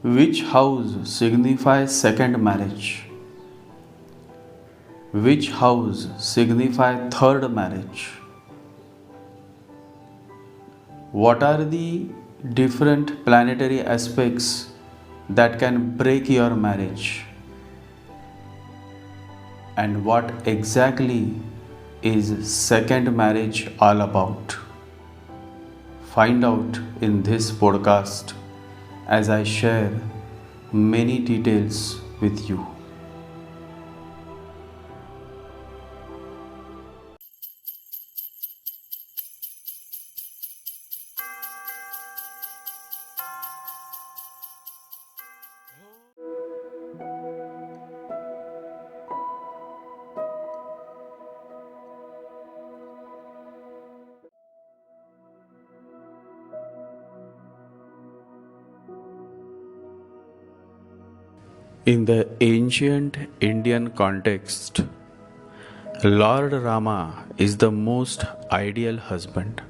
Which house signifies second marriage? Which house signifies third marriage? What are the different planetary aspects that can break your marriage? And what exactly is second marriage all about? Find out in this podcast as I share many details with you. In the ancient Indian context, Lord Rama is the most ideal husband,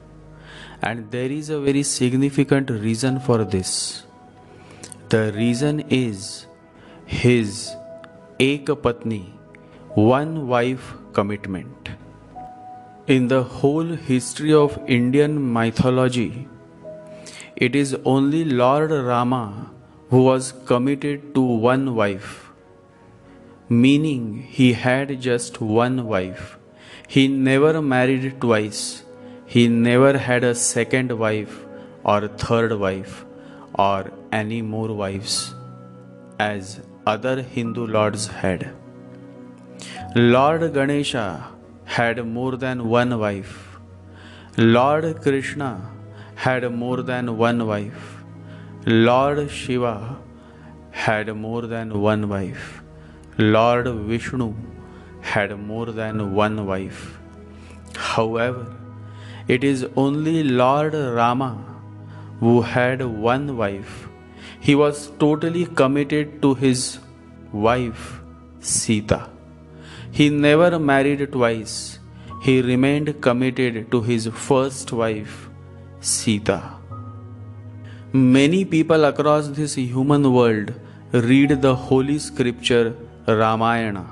and there is a very significant reason for this. The reason is his Ekapatni, one wife commitment. In the whole history of Indian mythology, it is only Lord Rama who was committed to one wife, meaning he had just one wife. He never married twice. He never had a second wife or third wife or any more wives as other Hindu lords had. Lord Ganesha had more than one wife. Lord Krishna had more than one wife. Lord Shiva had more than one wife. Lord Vishnu had more than one wife. However, it is only Lord Rama who had one wife. He was totally committed to his wife Sita. He never married twice. He remained committed to his first wife Sita. Many people across this human world read the holy scripture Ramayana,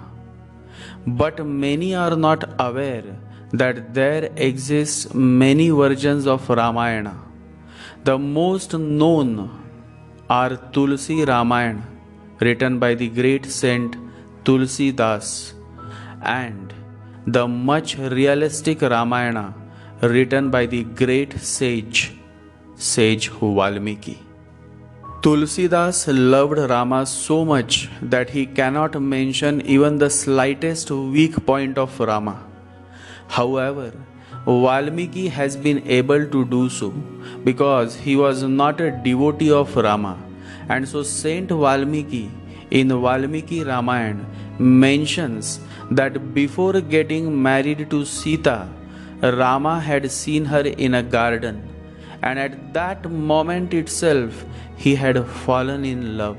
but many are not aware that there exists many versions of Ramayana. The most known are Tulsi Ramayana, written by the great saint Tulsi Das, and the much realistic Ramayana, written by the great sage Valmiki. Tulsidas loved Rama so much that he cannot mention even the slightest weak point of Rama. However, Valmiki has been able to do so because he was not a devotee of Rama, and so Saint Valmiki in Valmiki Ramayana mentions that before getting married to Sita, Rama had seen her in a garden, and at that moment itself he had fallen in love.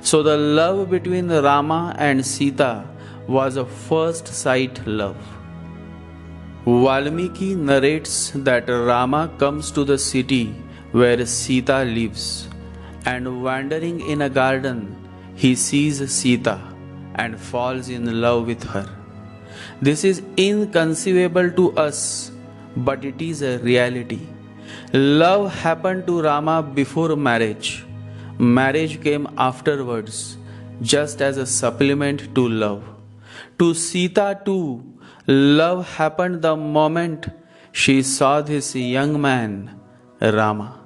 So the love between Rama and Sita was a first sight love. Valmiki narrates that Rama comes to the city where Sita lives, and wandering in a garden he sees Sita and falls in love with her. This is inconceivable to us, but it is a reality. Love happened to Rama before marriage. Marriage came afterwards, just as a supplement to love. To Sita too, love happened the moment she saw this young man, Rama.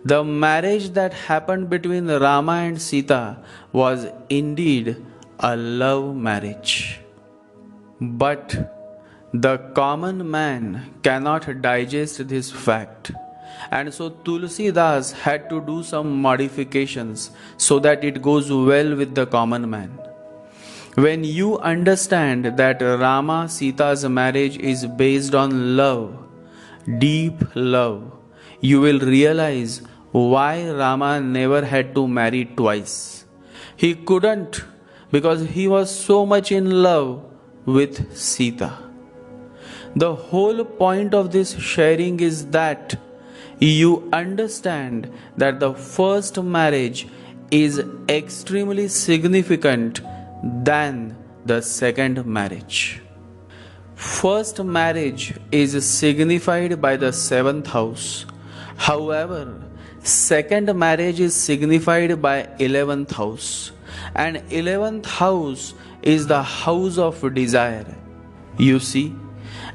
The marriage that happened between Rama and Sita was indeed a love marriage. But the common man cannot digest this fact, and so Tulsi Das had to do some modifications so that it goes well with the common man. When you understand that Rama Sita's marriage is based on love, deep love, you will realize why Rama never had to marry twice. He couldn't because he was so much in love with Sita. The whole point of this sharing is that you understand that the first marriage is extremely significant than the second marriage. First marriage is signified by the seventh house. However, second marriage is signified by 11th house. And 11th house is the house of desire. You see,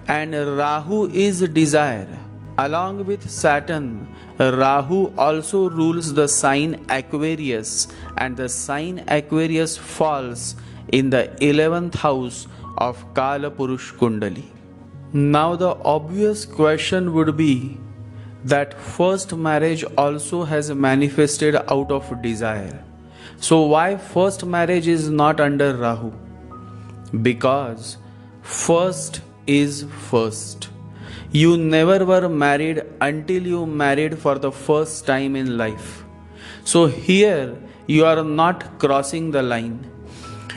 and Rahu is desire. Along with Saturn, Rahu also rules the sign Aquarius, and the sign Aquarius falls in the 11th house of Kala Purush Kundali. Now, the obvious question would be that first marriage also has manifested out of desire. So, why first marriage is not under Rahu? Because first is first. You never were married until you married for the first time in life. So here you are not crossing the line.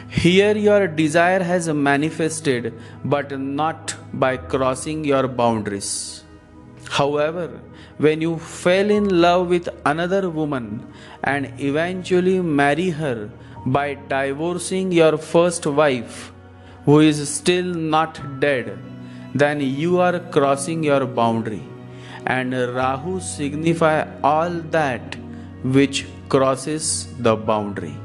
Here your desire has manifested, but not by crossing your boundaries. However, when you fell in love with another woman and eventually marry her by divorcing your first wife, who is still not dead, then you are crossing your boundary. And Rahu signify all that which crosses the boundary.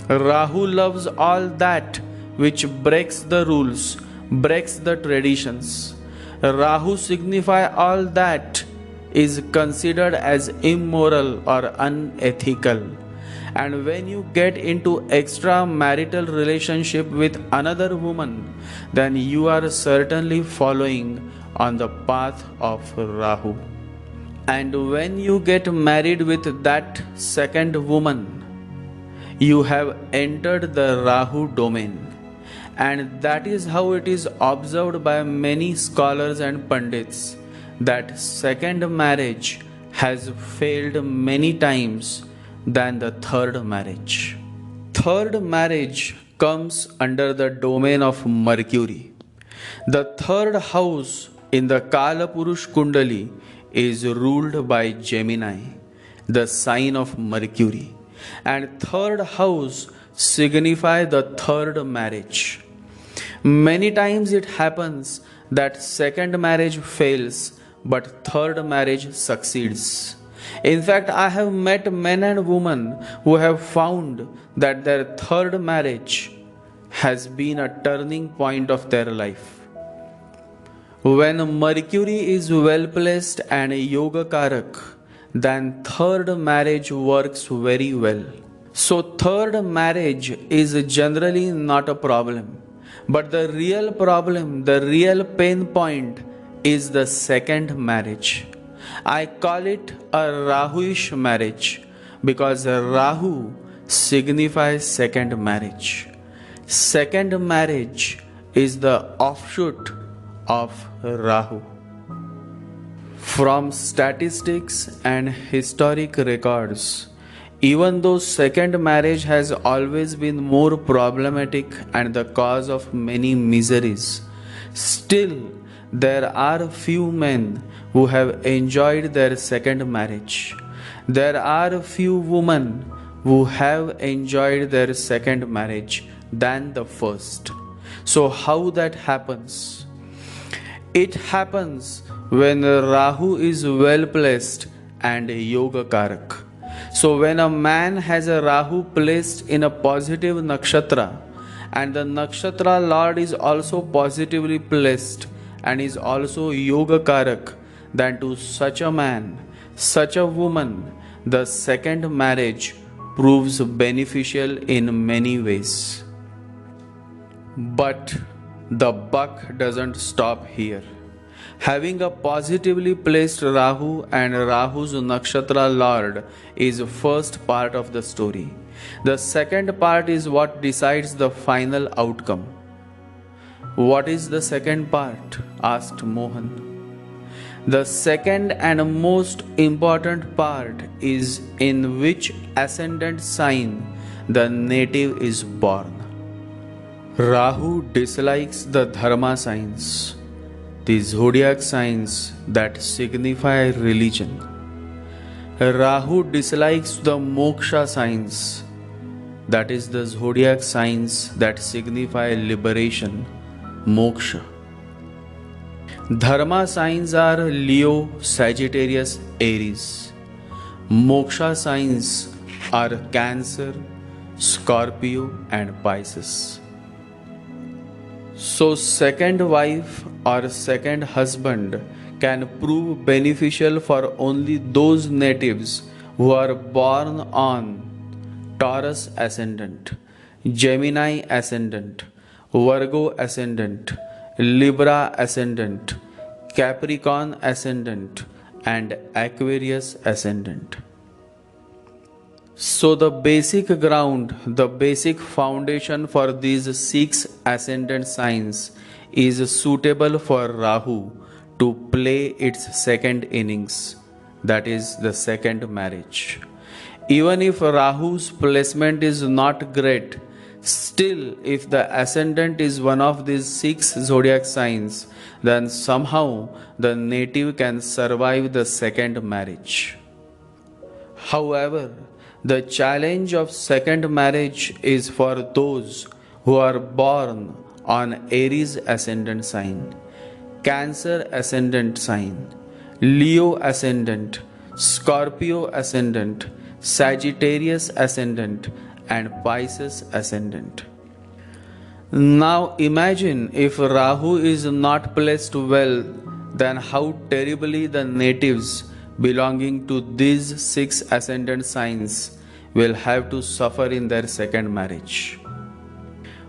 Rahu loves all that which breaks the rules, breaks the traditions. Rahu signify all that is considered as immoral or unethical. And when you get into extramarital relationship with another woman, then you are certainly following on the path of Rahu. And when you get married with that second woman, you have entered the Rahu domain. And that is how it is observed by many scholars and pundits that second marriage has failed many times than the third marriage. Third marriage comes under the domain of Mercury. The third house in the Kala Purush Kundali is ruled by Gemini, the sign of Mercury. And third house signify the third marriage. Many times it happens that second marriage fails, but third marriage succeeds. In fact, I have met men and women who have found that their third marriage has been a turning point of their life. When Mercury is well placed and Yoga Karak, then third marriage works very well. So, third marriage is generally not a problem. But the real problem, the real pain point is the second marriage. I call it a Rahuish marriage because Rahu signifies second marriage. Second marriage is the offshoot of Rahu. From statistics and historic records, even though second marriage has always been more problematic and the cause of many miseries, still there are few men who have enjoyed their second marriage. There are few women who have enjoyed their second marriage than the first. So how that happens? It happens when Rahu is well placed and Yoga Karak. So when a man has a Rahu placed in a positive nakshatra and the nakshatra lord is also positively placed and is also Yoga Karak, then to such a man, such a woman, the second marriage proves beneficial in many ways. But the buck doesn't stop here. Having a positively placed Rahu and Rahu's nakshatra lord is first part of the story. The second part is what decides the final outcome. What is the second part? Asked Mohan. The second and most important part is in which ascendant sign the native is born. Rahu dislikes the dharma signs. the zodiac signs that signify religion. Rahu dislikes the moksha signs, that is, the zodiac signs that signify liberation, moksha. Dharma signs are Leo, Sagittarius, Aries. Moksha signs are Cancer, Scorpio, and Pisces. So, second wife or second husband can prove beneficial for only those natives who are born on Taurus ascendant, Gemini ascendant, Virgo ascendant, Libra ascendant, Capricorn ascendant, and Aquarius ascendant. So, the basic ground, the basic foundation for these 6 ascendant signs is suitable for Rahu to play its second innings, that is, the second marriage. Even if Rahu's placement is not great, still, if the ascendant is one of these 6 zodiac signs, then somehow the native can survive the second marriage. However, the challenge of second marriage is for those who are born on Aries ascendant sign, Cancer ascendant sign, Leo ascendant, Scorpio ascendant, Sagittarius ascendant, and Pisces ascendant. Now imagine if Rahu is not placed well, then how terribly the natives belonging to these 6 ascendant signs will have to suffer in their second marriage.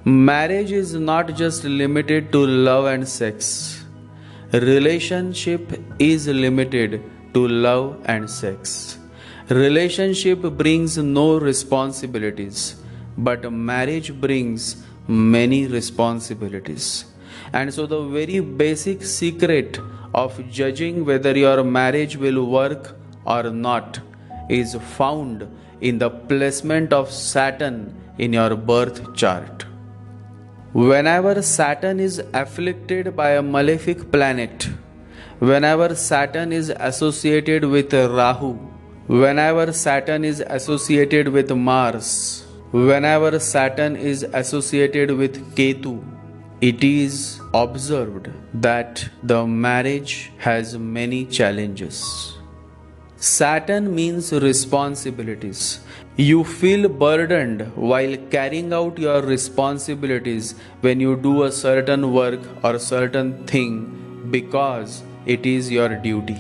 Marriage is not just limited to love and sex. Relationship is limited to love and sex. Relationship brings no responsibilities, but marriage brings many responsibilities. And so the very basic secret of judging whether your marriage will work or not is found in the placement of Saturn in your birth chart. Whenever Saturn is afflicted by a malefic planet, whenever Saturn is associated with Rahu, whenever Saturn is associated with Mars, whenever Saturn is associated with Ketu, it is observed that the marriage has many challenges. Saturn means responsibilities. You feel burdened while carrying out your responsibilities when you do a certain work or certain thing because it is your duty.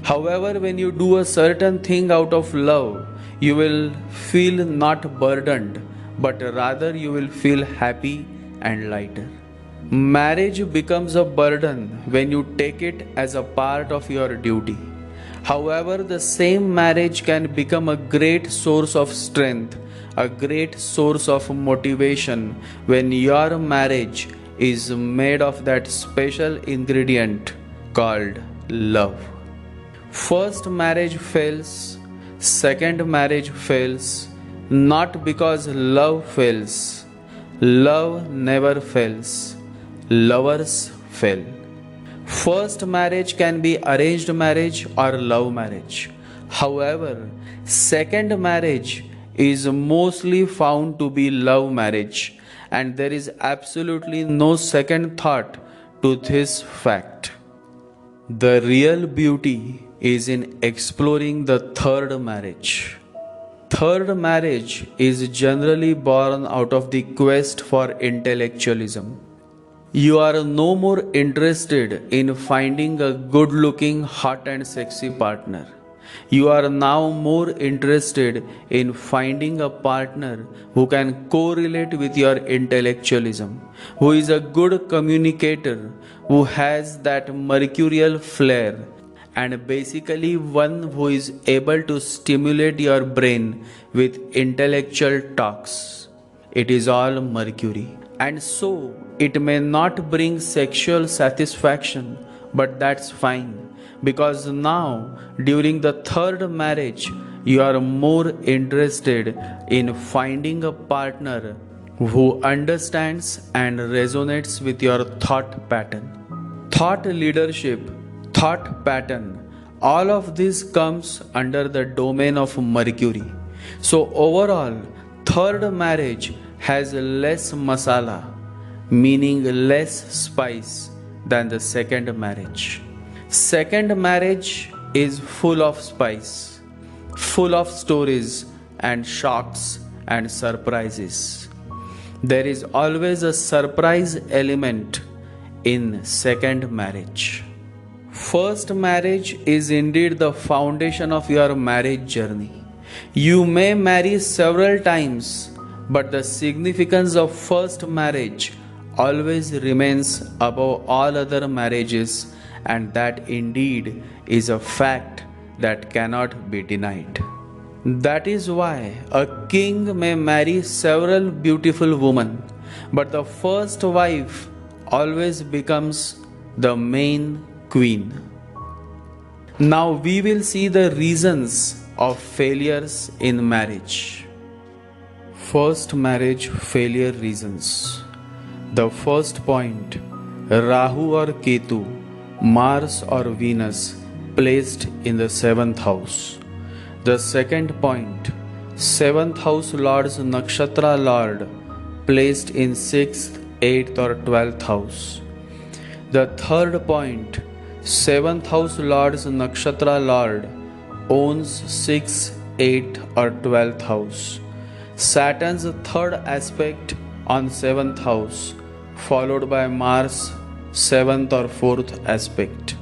However, when you do a certain thing out of love, you will feel not burdened, but rather you will feel happy and lighter. Marriage becomes a burden when you take it as a part of your duty. However, the same marriage can become a great source of strength, a great source of motivation when your marriage is made of that special ingredient called love. First marriage fails, second marriage fails, not because love fails. Love never fails. Lovers fail. First marriage can be arranged marriage or love marriage. However, second marriage is mostly found to be love marriage, and there is absolutely no second thought to this fact. The real beauty is in exploring the third marriage. Third marriage is generally born out of the quest for intellectualism. You are no more interested in finding a good looking, hot and sexy partner. You are now more interested in finding a partner who can correlate with your intellectualism, who is a good communicator, who has that mercurial flair, and basically one who is able to stimulate your brain with intellectual talks. It is all Mercury. And so, it may not bring sexual satisfaction, but that's fine. Because now, during the third marriage, you are more interested in finding a partner who understands and resonates with your thought pattern. thought leadership, thought pattern, all of this comes under the domain of Mercury. So, overall, third marriage has less masala, meaning less spice, than the second marriage. Second marriage is full of spice, full of stories and shocks and surprises. There is always a surprise element in second marriage. First marriage is indeed the foundation of your marriage journey. You may marry several times, but the significance of first marriage always remains above all other marriages, and that indeed is a fact that cannot be denied. That is why a king may marry several beautiful women, but the first wife always becomes the main queen. Now we will see the reasons of failures in marriage. First marriage failure reasons. The first point, Rahu or Ketu, Mars or Venus placed in the 7th house. The second point, 7th house Lord's Nakshatra Lord placed in 6th, 8th or 12th house. The third point, 7th house Lord's Nakshatra Lord owns 6th, 8th or 12th house. Saturn's third aspect on 7th house, followed by Mars 7th or 4th aspect.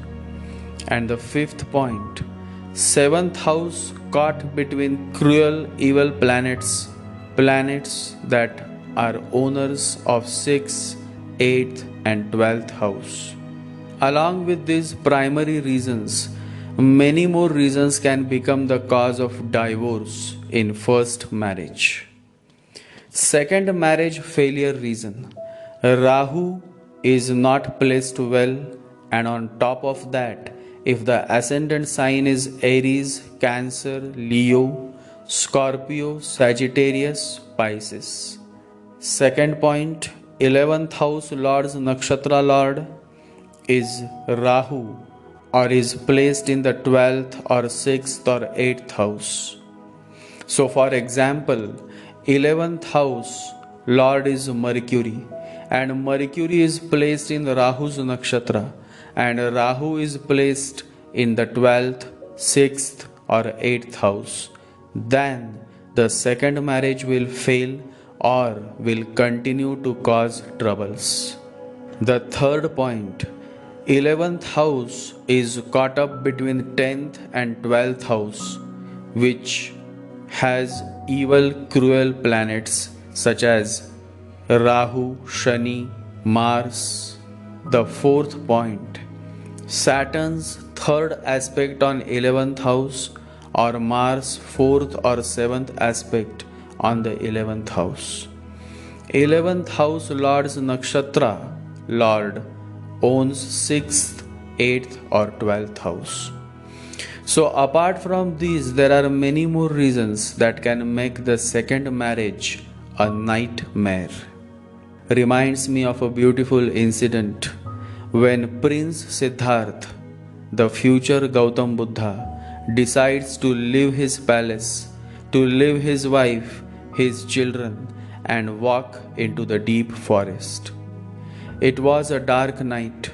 And the fifth point, 7th house caught between cruel evil planets, planets that are owners of 6th, 8th and 12th house. Along with these primary reasons, many more reasons can become the cause of divorce in first marriage. Second marriage failure reason. Rahu is not placed well, and on top of that, if the ascendant sign is Aries, Cancer, Leo, Scorpio, Sagittarius, Pisces. Second point, 11th house Lord's Nakshatra Lord is Rahu or is placed in the 12th or 6th or 8th house. So for example, 11th house Lord is Mercury, and Mercury is placed in Rahu's nakshatra, and Rahu is placed in the 12th, 6th or 8th house. Then the second marriage will fail or will continue to cause troubles. The third point, 11th house is caught up between 10th and 12th house, which has evil, cruel planets such as Rahu, Shani, Mars. The fourth point, Saturn's third aspect on 11th house or Mars' 4th or 7th aspect on the 11th house. 11th house Lord's Nakshatra Lord owns 6th, 8th or 12th house. So apart from these, there are many more reasons that can make the second marriage a nightmare. Reminds me of a beautiful incident when Prince Siddhartha, the future Gautam Buddha, decides to leave his palace, to leave his wife, his children, and walk into the deep forest. It was a dark night.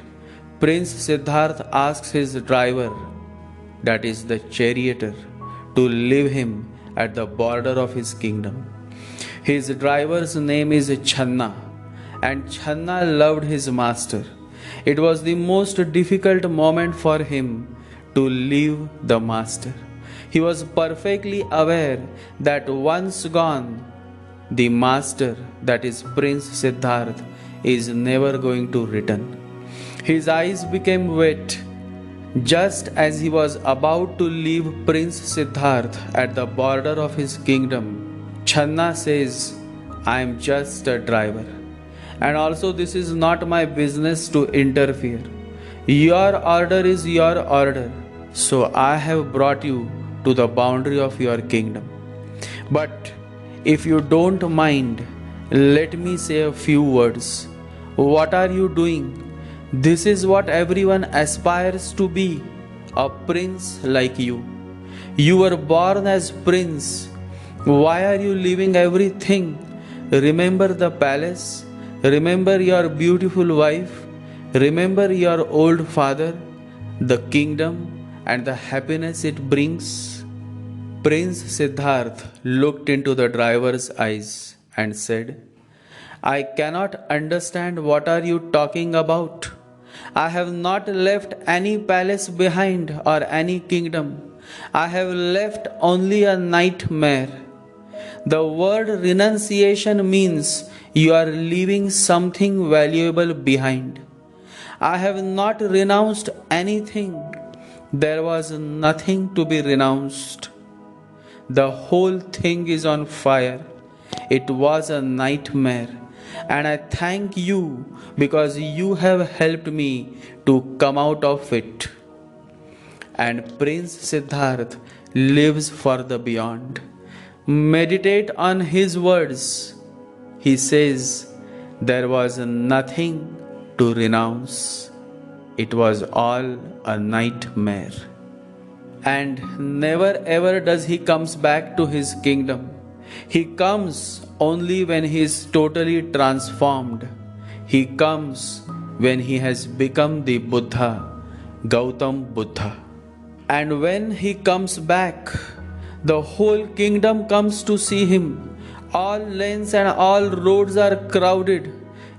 Prince Siddhartha asks his driver, that is the charioteer, to leave him at the border of his kingdom. His driver's name is Channa, and Channa loved his master. It was the most difficult moment for him to leave the master. He was perfectly aware that once gone, the master, that is Prince Siddhartha, is never going to return. His eyes became wet. Just as he was about to leave Prince Siddhartha at the border of his kingdom, Channa says, I am just a driver. And also this is not my business to interfere. Your order is your order. So I have brought you to the boundary of your kingdom. But if you don't mind, let me say a few words. What are you doing? This is what everyone aspires to be, a prince like you. You were born as prince. Why are you leaving everything? Remember the palace. Remember your beautiful wife. Remember your old father, the kingdom, and the happiness it brings. Prince Siddharth looked into the driver's eyes and said, I cannot understand what are you talking about. I have not left any palace behind or any kingdom. I have left only a nightmare. The word renunciation means you are leaving something valuable behind. I have not renounced anything. There was nothing to be renounced. The whole thing is on fire. It was a nightmare. And I thank you because you have helped me to come out of it. And Prince Siddharth lives for the beyond. Meditate on his words. He says, there was nothing to renounce. It was all a nightmare. And never ever does he comes back to his kingdom. He comes only when he is totally transformed. He comes when he has become the Buddha, Gautam Buddha. And when he comes back, the whole kingdom comes to see him. All lanes and all roads are crowded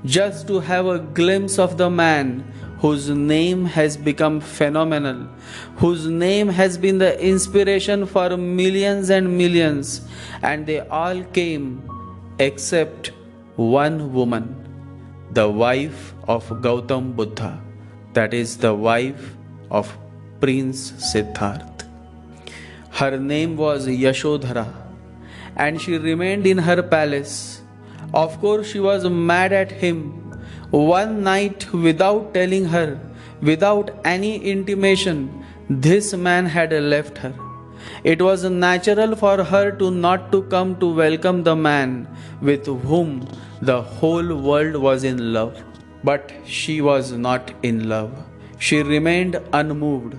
just to have a glimpse of the man whose name has become phenomenal, whose name has been the inspiration for millions and millions, and they all came except one woman, the wife of Gautam Buddha, that is the wife of Prince Siddharth. Her name was Yashodhara, and she remained in her palace. Of course, she was mad at him. One night, without telling her, without any intimation, this man had left her. It was natural for her not to come to welcome the man with whom the whole world was in love. But she was not in love. She remained unmoved.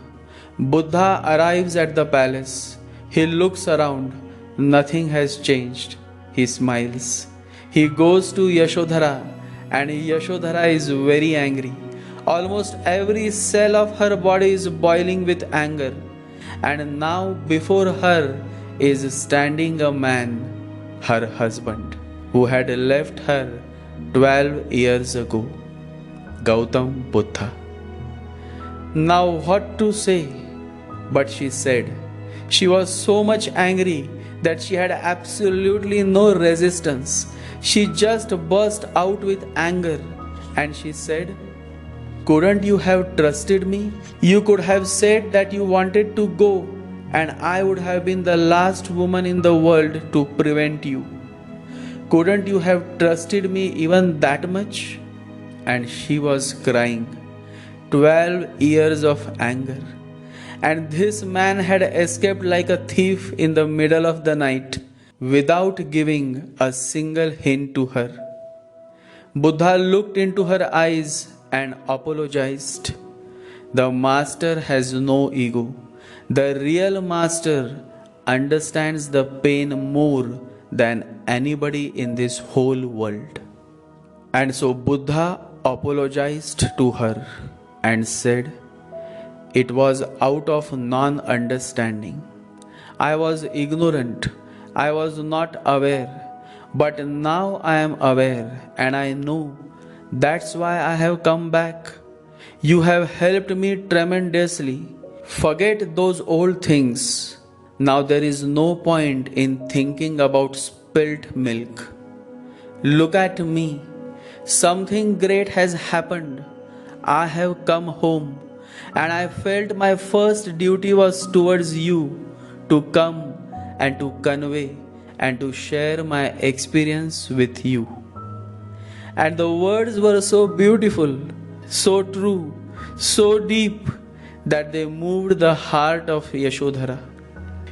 Buddha arrives at the palace. He looks around. Nothing has changed. He smiles. He goes to Yashodhara, and Yashodhara is very angry. Almost every cell of her body is boiling with anger. And now before her is standing a man, her husband, who had left her 12 years ago, Gautam Buddha. Now what to say? But she said, she was so much angry that she had absolutely no resistance. She just burst out with anger and she said, couldn't you have trusted me? You could have said that you wanted to go, and I would have been the last woman in the world to prevent you. Couldn't you have trusted me even that much? And she was crying. 12 years of anger. And this man had escaped like a thief in the middle of the night without giving a single hint to her. Buddha looked into her eyes and apologized. The master has no ego. The real master understands the pain more than anybody in this whole world. And so Buddha apologized to her and said, it was out of non-understanding. I was ignorant. I was not aware. But now I am aware and I know. That's why I have come back. You have helped me tremendously. Forget those old things. Now there is no point in thinking about spilt milk. Look at me. Something great has happened. I have come home. And I felt my first duty was towards you, to come and to convey and to share my experience with you. And the words were so beautiful, so true, so deep that they moved the heart of Yashodhara.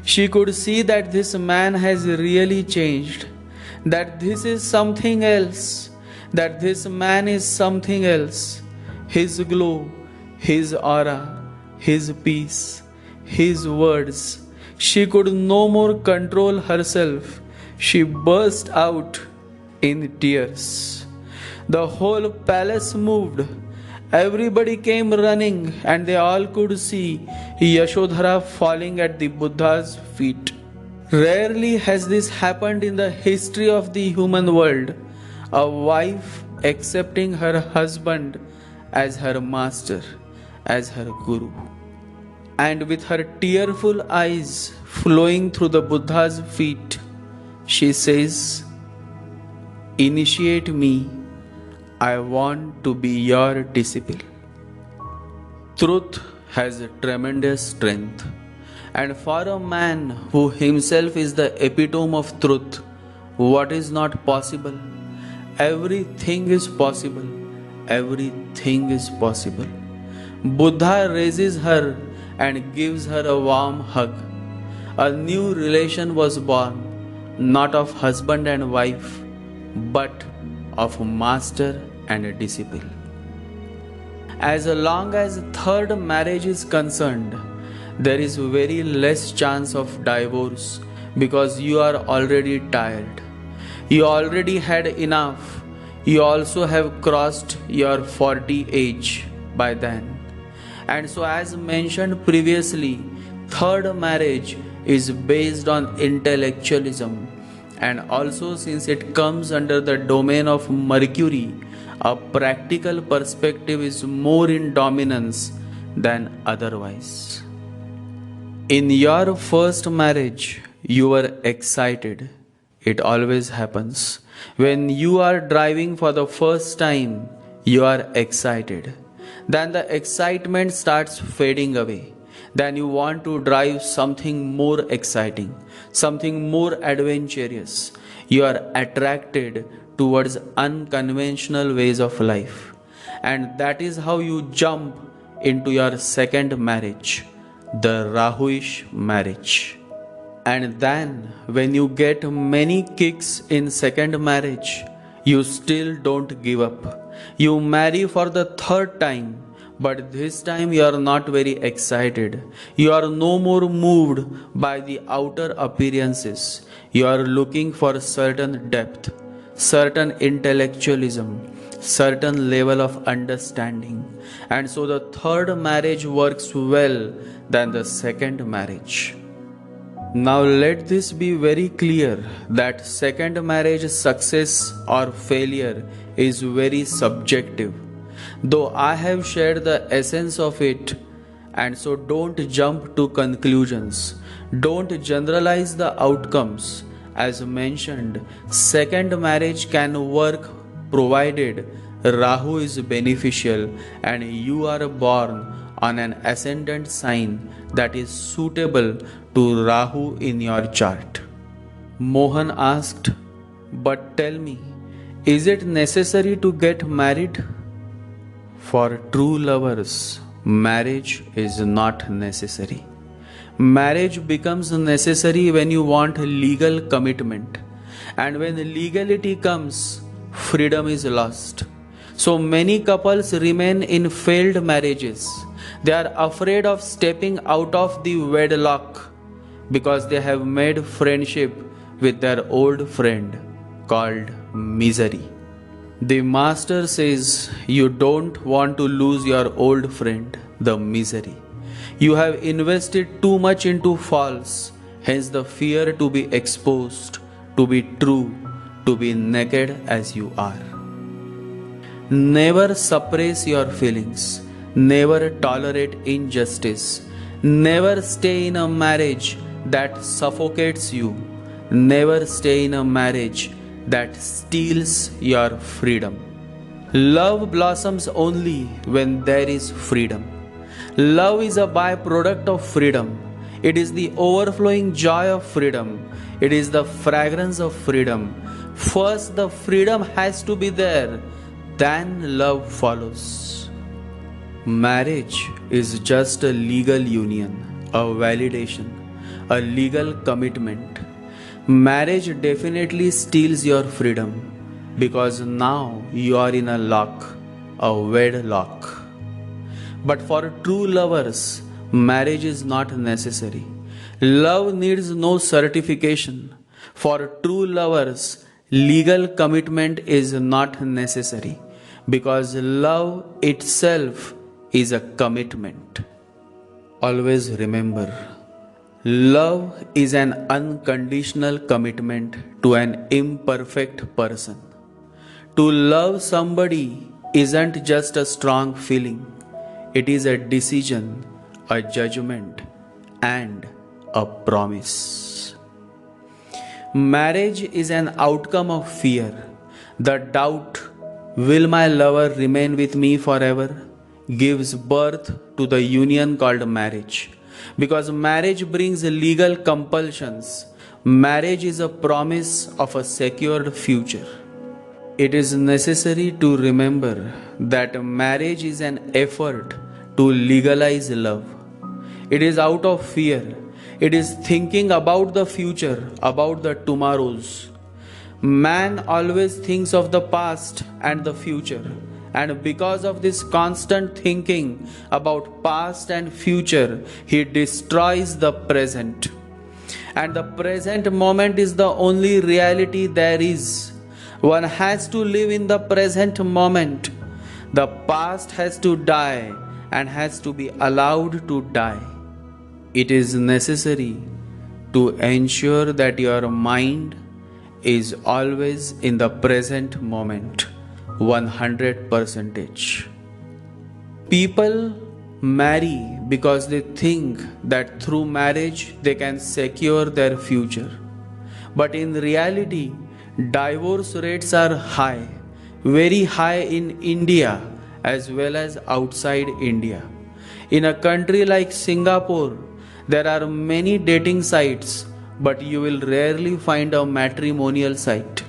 She could see that this man has really changed, that this is something else, that this man is something else. his glow, his aura, his peace, his words. She could no more control herself. She burst out in tears. The whole palace moved. Everybody came running, and they all could see Yashodhara falling at the Buddha's feet. Rarely has this happened in the history of the human world. A wife accepting her husband as her master, as her guru. And with her tearful eyes flowing through the Buddha's feet, she says, "Initiate me. I want to be your disciple." Truth has tremendous strength. And for a man who himself is the epitome of truth, what is not possible? Everything is possible. Everything is possible. Buddha raises her and gives her a warm hug. A new relation was born, not of husband and wife, but of master and a disciple. As long as third marriage is concerned, there is very less chance of divorce because you are already tired. You already had enough. You also have crossed your 40 age by then. And so, as mentioned previously, third marriage is based on intellectualism. And also, since it comes under the domain of Mercury, a practical perspective is more in dominance than otherwise. In your first marriage, you were excited. It always happens. When you are driving for the first time, you are excited. Then the excitement starts fading away. Then you want to drive something more exciting, something more adventurous. You are attracted towards unconventional ways of life. And that is how you jump into your second marriage, the Rahuish marriage. And then when you get many kicks in second marriage, you still don't give up. You marry for the third time, but this time you are not very excited. You are no more moved by the outer appearances. You are looking for certain depth, certain intellectualism, certain level of understanding. And so the third marriage works well than the second marriage. Now let this be very clear that second marriage success or failure is very subjective. Though I have shared the essence of it, and so don't jump to conclusions. Don't generalize the outcomes. As mentioned, second marriage can work provided Rahu is beneficial and you are born on an ascendant sign that is suitable to Rahu in your chart. Mohan asked, "But tell me, is it necessary to get married?" For true lovers, marriage is not necessary. Marriage becomes necessary when you want legal commitment. And when legality comes, freedom is lost. So many couples remain in failed marriages. They are afraid of stepping out of the wedlock because they have made friendship with their old friend called misery. The master says you don't want to lose your old friend, the misery. You have invested too much into false, hence the fear to be exposed, to be true, to be naked as you are. Never suppress your feelings. Never tolerate injustice. Never stay in a marriage that suffocates you. Never stay in a marriage that steals your freedom. Love blossoms only when there is freedom. Love is a byproduct of freedom. It is the overflowing joy of freedom. It is the fragrance of freedom. First, the freedom has to be there, then love follows. Marriage is just a legal union, a validation, a legal commitment. Marriage definitely steals your freedom because now you are in a lock, a wedlock. But for true lovers, marriage is not necessary. Love needs no certification. For true lovers, legal commitment is not necessary because love itself is a commitment. Always remember, love is an unconditional commitment to an imperfect person. To love somebody isn't just a strong feeling, it is a decision, a judgment, and a promise. Marriage is an outcome of fear. The doubt, will my lover remain with me forever, gives birth to the union called marriage. Because marriage brings legal compulsions, marriage is a promise of a secured future. It is necessary to remember that marriage is an effort to legalize love. It is out of fear. It is thinking about the future, about the tomorrows. Man always thinks of the past and the future. And because of this constant thinking about past and future, he destroys the present. And the present moment is the only reality there is. One has to live in the present moment. The past has to die and has to be allowed to die. It is necessary to ensure that your mind is always in the present moment, 100%. People marry because they think that through marriage they can secure their future. But in reality, divorce rates are high, very high in India as well as outside India. In a country like Singapore, there are many dating sites, but you will rarely find a matrimonial site.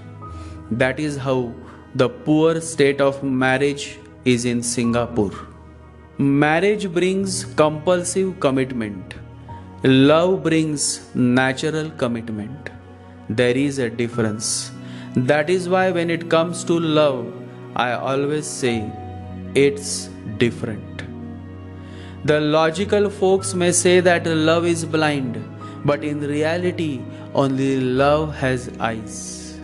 That is how the poor state of marriage is in Singapore. Marriage brings compulsive commitment. Love brings natural commitment. There is a difference. That is why when it comes to love, I always say it's different. The logical folks may say that love is blind, but in reality, only love has eyes.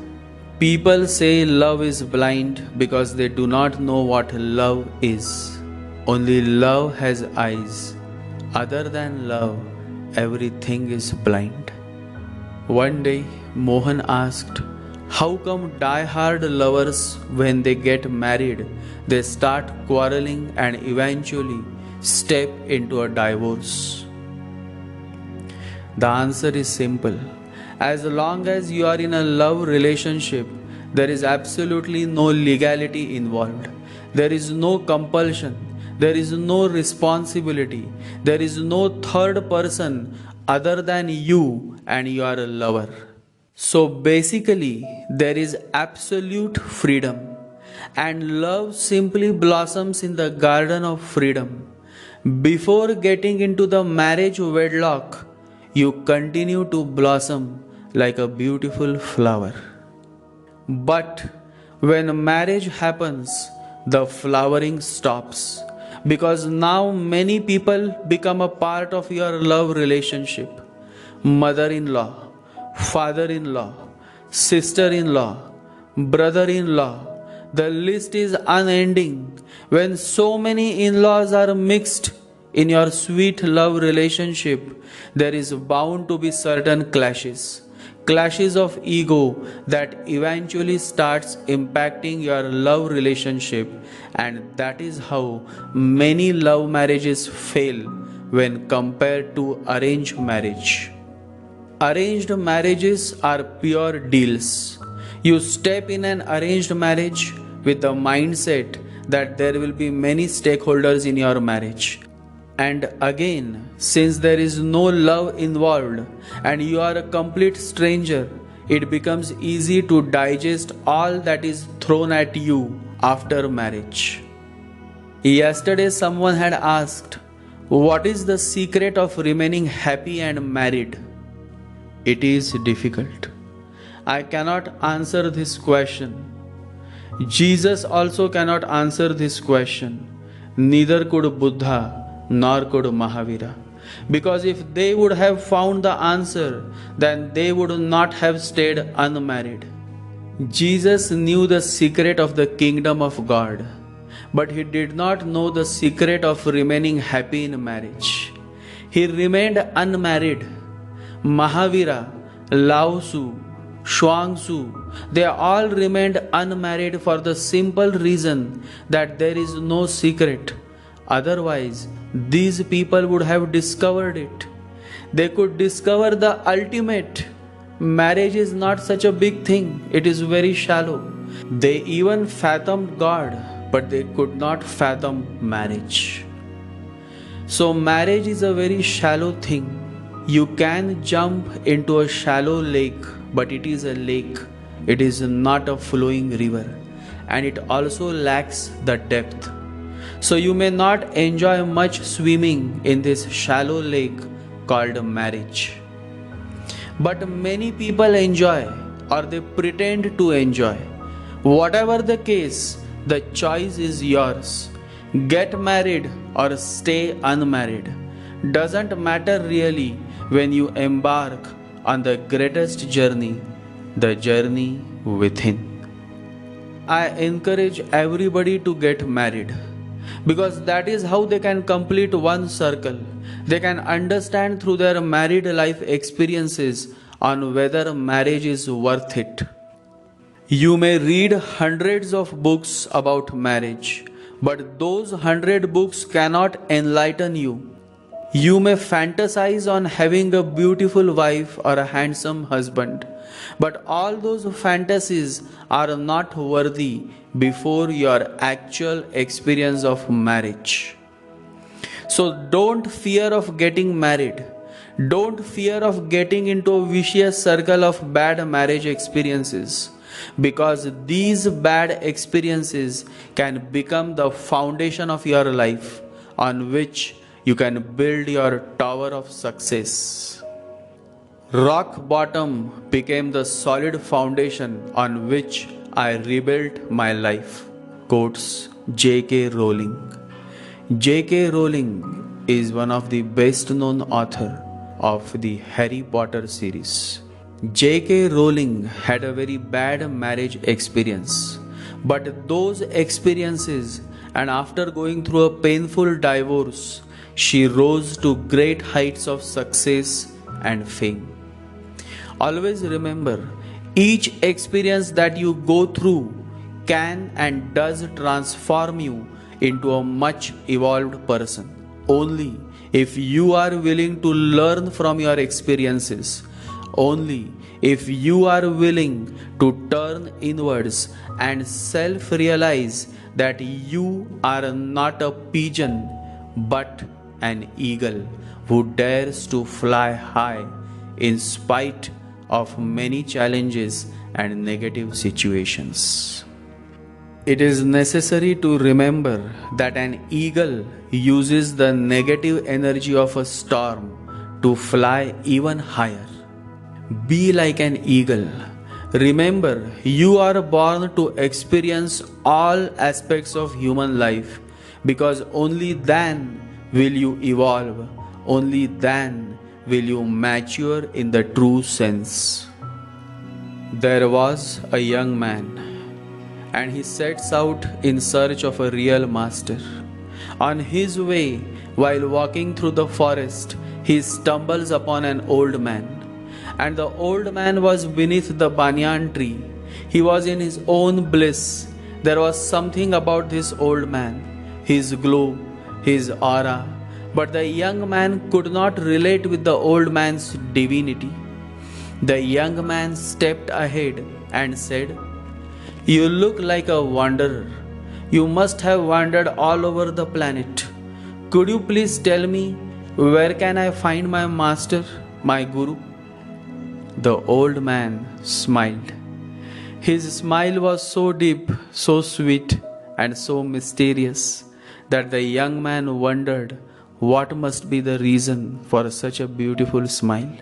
People say love is blind because they do not know what love is. Only love has eyes. Other than love, everything is blind. One day, Mohan asked, how come die-hard lovers, when they get married, they start quarreling and eventually step into a divorce? The answer is simple. As long as you are in a love relationship, there is absolutely no legality involved. There is no compulsion. There is no responsibility. There is no third person other than you and your lover. So basically, there is absolute freedom, and love simply blossoms in the garden of freedom. Before getting into the marriage wedlock, you continue to blossom like a beautiful flower. But when marriage happens, the flowering stops because now many people become a part of your love relationship. Mother-in-law, father-in-law, sister-in-law, brother-in-law, the list is unending. When so many in-laws are mixed in your sweet love relationship, there is bound to be certain clashes. Clashes of ego that eventually starts impacting your love relationship, and that is how many love marriages fail when compared to arranged marriage. Arranged marriages are pure deals. You step in an arranged marriage with the mindset that there will be many stakeholders in your marriage. And again, since there is no love involved and you are a complete stranger, it becomes easy to digest all that is thrown at you after marriage. Yesterday, someone had asked, what is the secret of remaining happy and married? It is difficult. I cannot answer this question. Jesus also cannot answer this question. Neither could Buddha nor could Mahavira. Because if they would have found the answer, then they would not have stayed unmarried. Jesus knew the secret of the kingdom of God, but he did not know the secret of remaining happy in marriage. He remained unmarried. Mahavira, Lao Tzu, Shuang Tzu, they all remained unmarried for the simple reason that there is no secret. Otherwise, these people would have discovered it. They could discover the ultimate. Marriage is not such a big thing, it is very shallow. They even fathomed God, but they could not fathom marriage. So, marriage is a very shallow thing. You can jump into a shallow lake, but it is a lake, it is not a flowing river, and it also lacks the depth. So, you may not enjoy much swimming in this shallow lake called marriage. But many people enjoy, or they pretend to enjoy. Whatever the case, the choice is yours. Get married or stay unmarried. Doesn't matter really when you embark on the greatest journey, the journey within. I encourage everybody to get married, because that is how they can complete one circle. They can understand through their married life experiences on whether marriage is worth it. You may read hundreds of books about marriage, but those 100 books cannot enlighten you. You may fantasize on having a beautiful wife or a handsome husband, but all those fantasies are not worthy before your actual experience of marriage. So don't fear of getting married. Don't fear of getting into a vicious circle of bad marriage experiences, because these bad experiences can become the foundation of your life on which you can build your tower of success. Rock bottom became the solid foundation on which I rebuilt my life. Quotes J.K. Rowling. J.K. Rowling is one of the best known author of the Harry Potter series. J.K. Rowling had a very bad marriage experience, but those experiences, and after going through a painful divorce, she rose to great heights of success and fame. Always remember, each experience that you go through can and does transform you into a much evolved person. Only if you are willing to learn from your experiences, only if you are willing to turn inwards and self-realize that you are not a pigeon but an eagle who dares to fly high in spite of many challenges and negative situations. It is necessary to remember that an eagle uses the negative energy of a storm to fly even higher. Be like an eagle. Remember, you are born to experience all aspects of human life, because only then will you evolve, only then will you mature in the true sense. There was a young man, and he sets out in search of a real master. On his way, while walking through the forest, he stumbles upon an old man. And the old man was beneath the banyan tree. He was in his own bliss. There was something about this old man, his glow, his aura. But the young man could not relate with the old man's divinity. The young man stepped ahead and said, "You look like a wanderer. You must have wandered all over the planet. Could you please tell me, where can I find my master, my guru?" The old man smiled. His smile was so deep, so sweet, and so mysterious that the young man wondered what must be the reason for such a beautiful smile.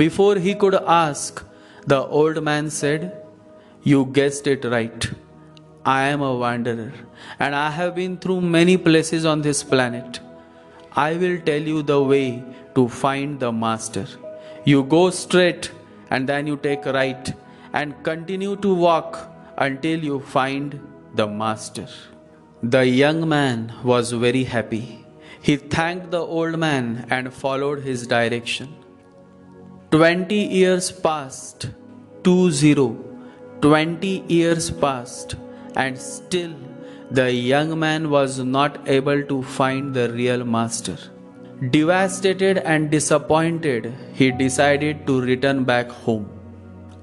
Before he could ask, the old man said, "You guessed it right. I am a wanderer and I have been through many places on this planet. I will tell you the way to find the master. You go straight and then you take right and continue to walk until you find the master. The young man was very happy. He thanked the old man and followed his direction. 20 years passed, 20, 20 years passed, and still the young man was not able to find the real master. Devastated and disappointed, he decided to return back home.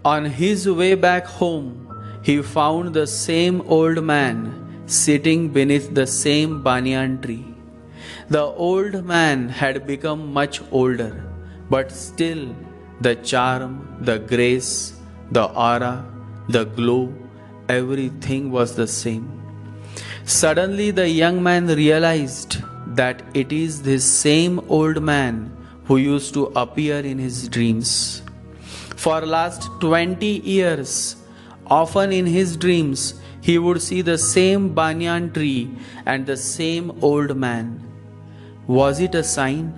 On his way back home, he found the same old man sitting beneath the same banyan tree. The old man had become much older, but still the charm, the grace, the aura, the glow, everything was the same. Suddenly the young man realized that it is this same old man who used to appear in his dreams. For last 20 years, often in his dreams, he would see the same banyan tree and the same old man. Was it a sign?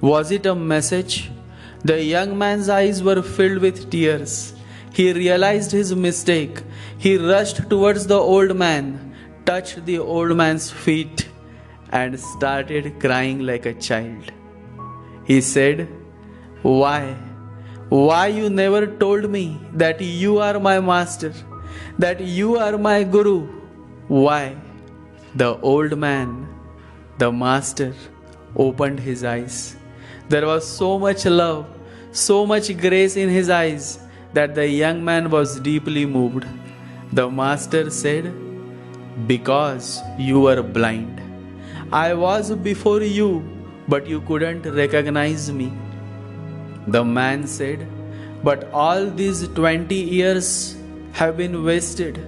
Was it a message? The young man's eyes were filled with tears. He realized his mistake. He rushed towards the old man, touched the old man's feet, and started crying like a child. He said, "Why? Why you never told me that you are my master, that you are my guru? Why?" The old man, the master, opened his eyes. There was so much love, so much grace in his eyes that the young man was deeply moved. The master said, "Because you were blind. I was before you, but you couldn't recognize me." The man said, "But all these 20 years have been wasted."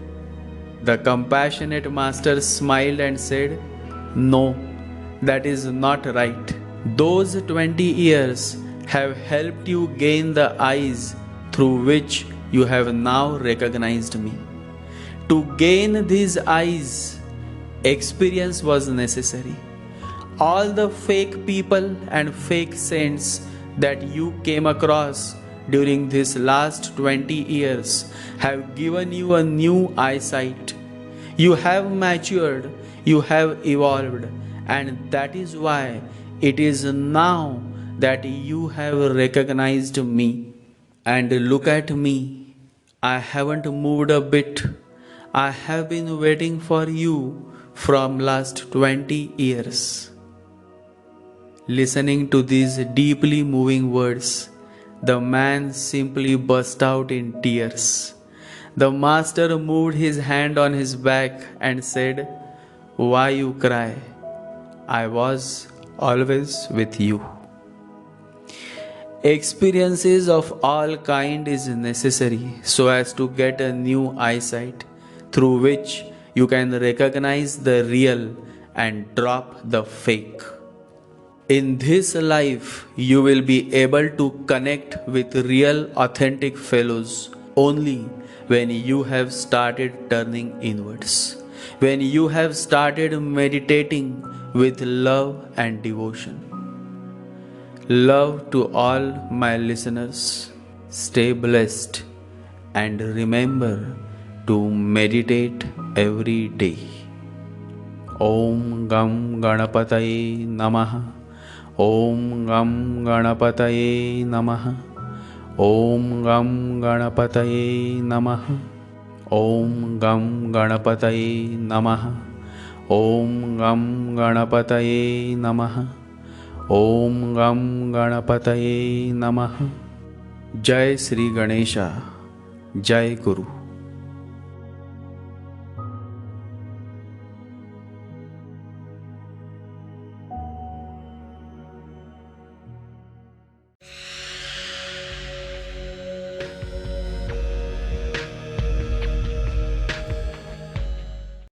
The compassionate master smiled and said, "No, that is not right. Those 20 years have helped you gain the eyes through which you have now recognized me. To gain these eyes, experience was necessary. All the fake people and fake saints that you came across during this last 20 years have given you a new eyesight. You have matured, you have evolved, and that is why it is now that you have recognized me. And look at me, I haven't moved a bit. I have been waiting for you from last 20 years. Listening to these deeply moving words, the man simply burst out in tears. The master moved his hand on his back and said, "Why you cry? I was always with you." Experiences of all kind is necessary so as to get a new eyesight through which you can recognize the real and drop the fake. In this life, you will be able to connect with real authentic fellows only when you have started turning inwards, when you have started meditating with love and devotion. Love to all my listeners. Stay blessed and remember to meditate every day. Om Gam Ganapataye Namaha. Om Gam Ganapataye Namaha. Om Gam Ganapataye Namaha. Om Gam Ganapataye Namaha. Om Gam Ganapataye Namaha. Om Gam Ganapataye Namaha. Jai Sri Ganesha. Jai Guru.